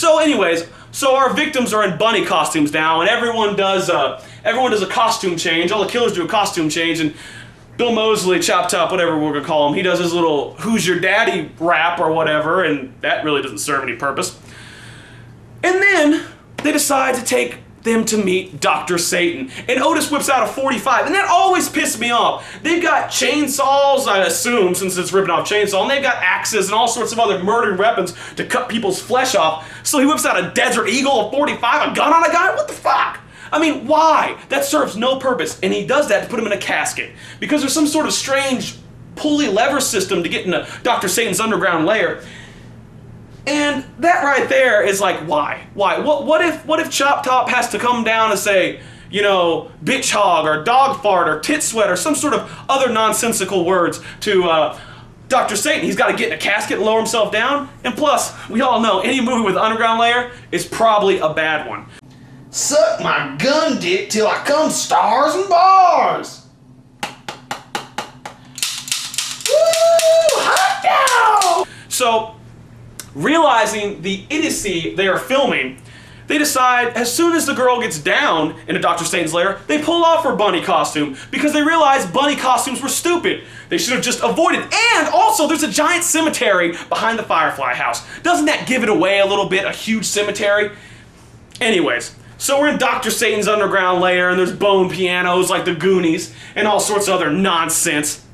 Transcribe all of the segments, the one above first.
So anyways, so our victims are in bunny costumes now, and everyone does a costume change. All the killers do a costume change, and Bill Moseley, Chop Top, whatever we're gonna call him, he does his little "Who's Your Daddy" rap or whatever, and that really doesn't serve any purpose. And then they decide to take them to meet Dr. Satan, and Otis whips out a 45, and that always pissed me off. They've got chainsaws, I assume, since it's ripping off chainsaw, and they've got axes and all sorts of other murdering weapons to cut people's flesh off. So he whips out a Desert Eagle, a 45, a gun on a guy. What the fuck? I mean, why? That serves no purpose. And he does that to put him in a casket. Because there's some sort of strange pulley lever system to get into Dr. Satan's underground lair. And that right there is like, why? Why? What if Chop Top has to come down and say, you know, bitch hog or dog fart or tit sweat or some sort of other nonsensical words to Dr. Satan? He's got to get in a casket and lower himself down. And plus, we all know any movie with an underground layer is probably a bad one. Suck my gun dick till I come stars and bars. Woo! Hot down! So, realizing the idiocy they are filming, they decide as soon as the girl gets down into Dr. Satan's lair, they pull off her bunny costume because they realize bunny costumes were stupid. They should have just avoided. And also, there's a giant cemetery behind the Firefly house. Doesn't that give it away a little bit, a huge cemetery? Anyways, so we're in Dr. Satan's underground lair, and there's bone pianos like the Goonies and all sorts of other nonsense.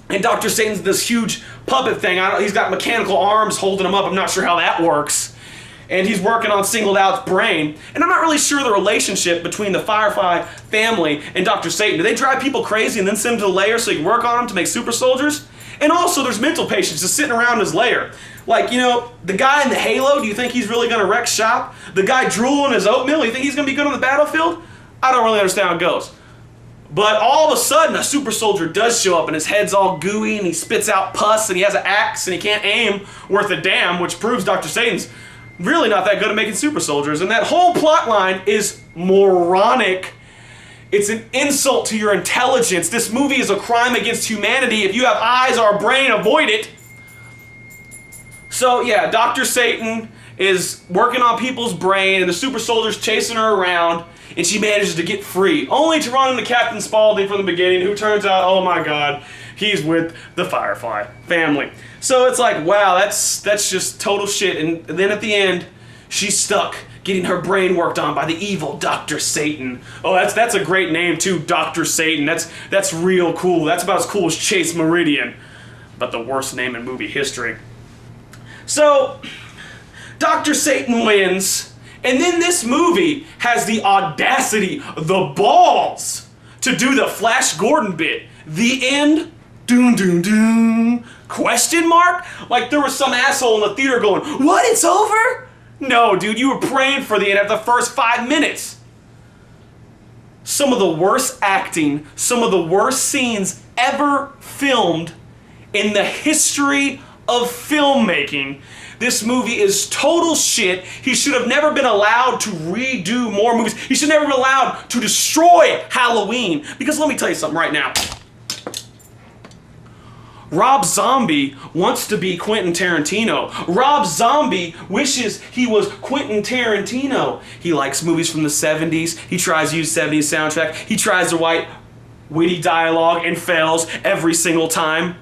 And Dr. Satan's this huge puppet thing. He's got mechanical arms holding him up. I'm not sure how that works. And he's working on Singled Out's brain. And I'm not really sure the relationship between the Firefly family and Dr. Satan. Do they drive people crazy and then send them to the lair so he can work on them to make super soldiers? And also, there's mental patients just sitting around his lair. Like, you know, the guy in the halo, do you think he's really going to wreck shop? The guy drooling his oatmeal, you think he's going to be good on the battlefield? I don't really understand how it goes. But all of a sudden, a super soldier does show up, and his head's all gooey, and he spits out pus, and he has an axe, and he can't aim worth a damn, which proves Dr. Satan's really not that good at making super soldiers. And that whole plot line is moronic. It's an insult to your intelligence. This movie is a crime against humanity. If you have eyes or a brain, avoid it. So yeah, Dr. Satan is working on people's brain, and the super soldier's chasing her around, and she manages to get free, only to run into Captain Spaulding from the beginning, who turns out, oh my god, he's with the Firefly family. So it's like, wow, that's just total shit. And then at the end, she's stuck getting her brain worked on by the evil Dr. Satan. Oh, that's a great name too, Dr. Satan. That's real cool. That's about as cool as Chase Meridian, but the worst name in movie history. So, Dr. Satan wins, and then this movie has the audacity, the balls, to do the Flash Gordon bit. The end, doom, doom, doom, question mark? Like there was some asshole in the theater going, what, it's over? No, dude, you were praying for the end after the first 5 minutes. Some of the worst acting, some of the worst scenes ever filmed in the history of filmmaking. This movie is total shit. He should have never been allowed to redo more movies. He should never been allowed to destroy Halloween. Because let me tell you something right now. Rob Zombie wants to be Quentin Tarantino. Rob Zombie wishes he was Quentin Tarantino. He likes movies from the 70s. He tries to use 70s soundtrack. He tries to write witty dialogue and fails every single time.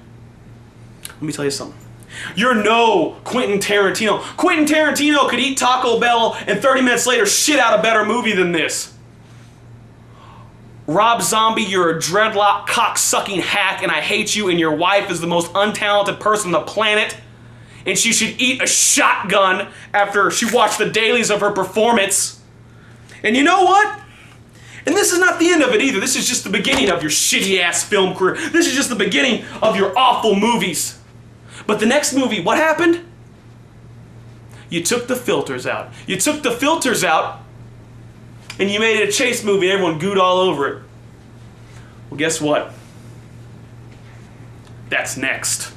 Let me tell you something. You're no Quentin Tarantino. Quentin Tarantino could eat Taco Bell and 30 minutes later shit out a better movie than this. Rob Zombie, you're a dreadlock, cock-sucking hack, and I hate you, and your wife is the most untalented person on the planet, and she should eat a shotgun after she watched the dailies of her performance. And you know what? And this is not the end of it either. This is just the beginning of your shitty-ass film career. This is just the beginning of your awful movies. But the next movie, what happened? You took the filters out. You took the filters out, and you made it a chase movie, and everyone gooed all over it. Well, guess what? That's next.